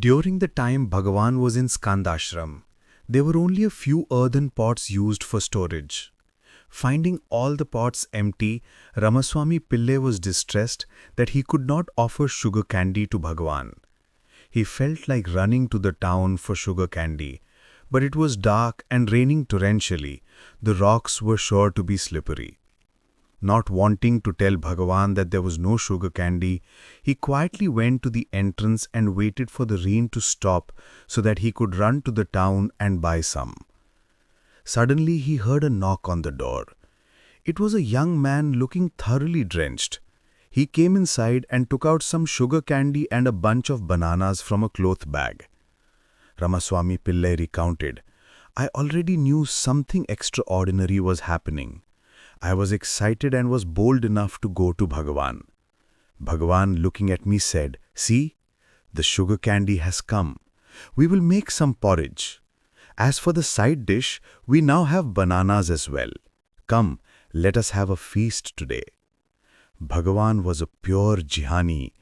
During the time Bhagavan was in Skandashram, there were only a few earthen pots used for storage. Finding all the pots empty, Ramaswami Pillai was distressed that he could not offer sugar candy to Bhagavan. He felt like running to the town for sugar candy, but it was dark and raining torrentially. The rocks were sure to be slippery. Not wanting to tell Bhagavan that there was no sugar candy, he quietly went to the entrance and waited for the rain to stop so that he could run to the town and buy some. Suddenly he heard a knock on the door. It was a young man looking thoroughly drenched. He came inside and took out some sugar candy and a bunch of bananas from a cloth bag. Ramaswami Pillai recounted, "I already knew something extraordinary was happening. I was excited and was bold enough to go to Bhagavan. Bhagavan, looking at me, said, 'See, the sugar candy has come. We will make some porridge. As for the side dish, we now have bananas as well. Come, let us have a feast today.' Bhagavan was a pure jihani,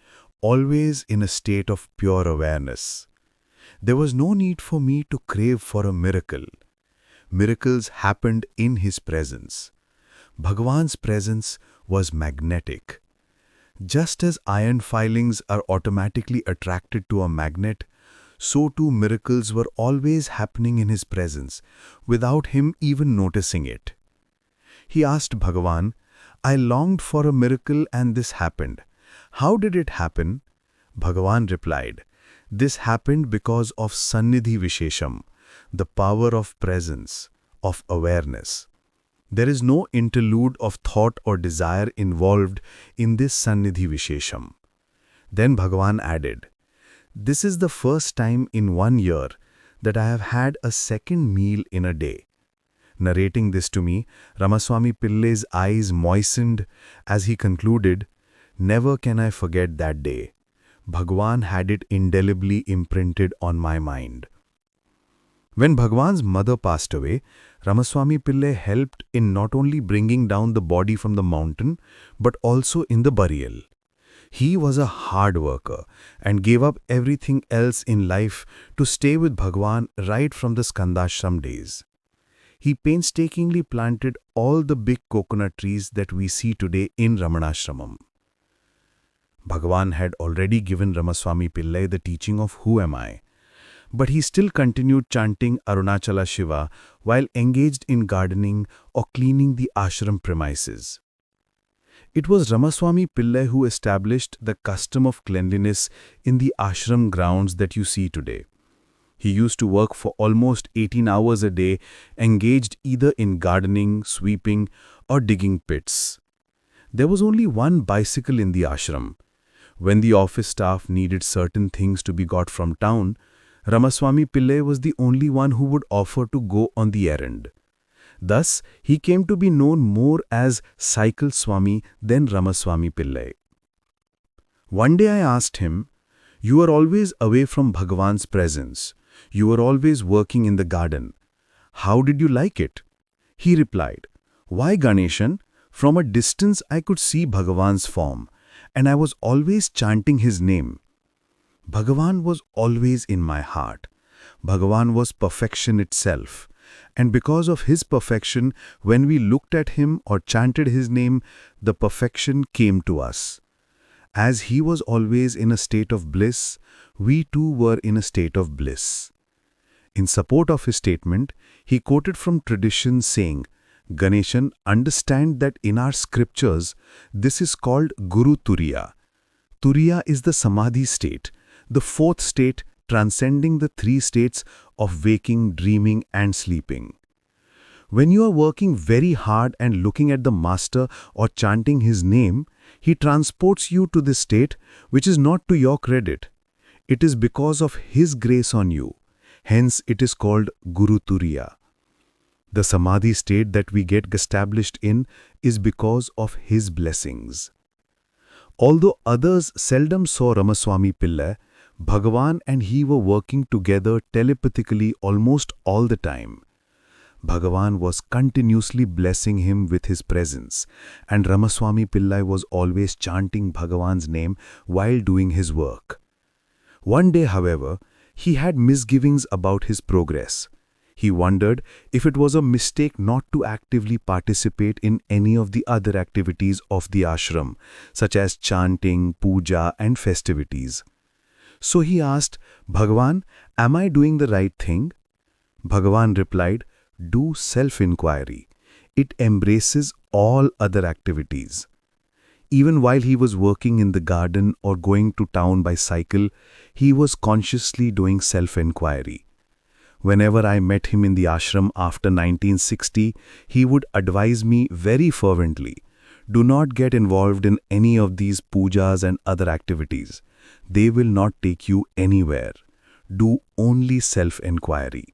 always in a state of pure awareness. There was no need for me to crave for a miracle. Miracles happened in his presence. Bhagavan's presence was magnetic. Just as iron filings are automatically attracted to a magnet, so too miracles were always happening in his presence, without him even noticing it. He asked Bhagavan, 'I longed for a miracle and this happened. How did it happen?' Bhagavan replied, 'This happened because of Sannidhi Vishesham, the power of presence, of awareness. There is no interlude of thought or desire involved in this Sannidhi Vishesham.' Then Bhagavan added, 'This is the first time in 1 year that I have had a second meal in a day.' Narrating this to me, Ramaswami Pillai's eyes moistened as he concluded, 'Never can I forget that day. Bhagavan had it indelibly imprinted on my mind.' When Bhagavan's mother passed away, Ramaswami Pillai helped in not only bringing down the body from the mountain, but also in the burial. He was a hard worker and gave up everything else in life to stay with Bhagavan right from the Skandashram days. He painstakingly planted all the big coconut trees that we see today in Ramanashramam. Bhagavan had already given Ramaswami Pillai the teaching of Who Am I? But he still continued chanting Arunachala Shiva while engaged in gardening or cleaning the ashram premises. It was Ramaswami Pillai who established the custom of cleanliness in the ashram grounds that you see today. He used to work for almost 18 hours a day, engaged either in gardening, sweeping, or digging pits. There was only one bicycle in the ashram. When the office staff needed certain things to be got from town, Ramaswami Pillai was the only one who would offer to go on the errand. Thus, he came to be known more as Cycle Swami than Ramaswami Pillai. One day I asked him, "You are always away from Bhagavan's presence. You are always working in the garden. How did you like it?" He replied, "Why, Ganeshan? From a distance I could see Bhagavan's form, and I was always chanting his name. Bhagavan was always in my heart. Bhagavan was perfection itself. And because of his perfection, when we looked at him or chanted his name, the perfection came to us. As he was always in a state of bliss, we too were in a state of bliss." In support of his statement, he quoted from tradition saying, "Ganeshan, understand that in our scriptures, this is called Guru Turiya. Turiya is the Samadhi state, the fourth state transcending the 3 states of waking, dreaming and sleeping. When you are working very hard and looking at the Master or chanting his name, he transports you to this state, which is not to your credit. It is because of his grace on you. Hence it is called Guru Turiya. The Samadhi state that we get established in is because of his blessings." Although others seldom saw Ramaswami Pillai, Bhagavan and he were working together telepathically almost all the time. Bhagavan was continuously blessing him with his presence, and Ramaswami Pillai was always chanting Bhagavan's name while doing his work. One day, however, he had misgivings about his progress. He wondered if it was a mistake not to actively participate in any of the other activities of the ashram, such as chanting, puja, and festivities. So he asked, Bhagavan, am I doing the right thing? Bhagavan replied, do self-inquiry. It embraces all other activities. Even while he was working in the garden or going to town by cycle, he was consciously doing self-inquiry. Whenever I met him in the ashram after 1960, he would advise me very fervently, do not get involved in any of these pujas and other activities. They will not take you anywhere. Do only self-inquiry.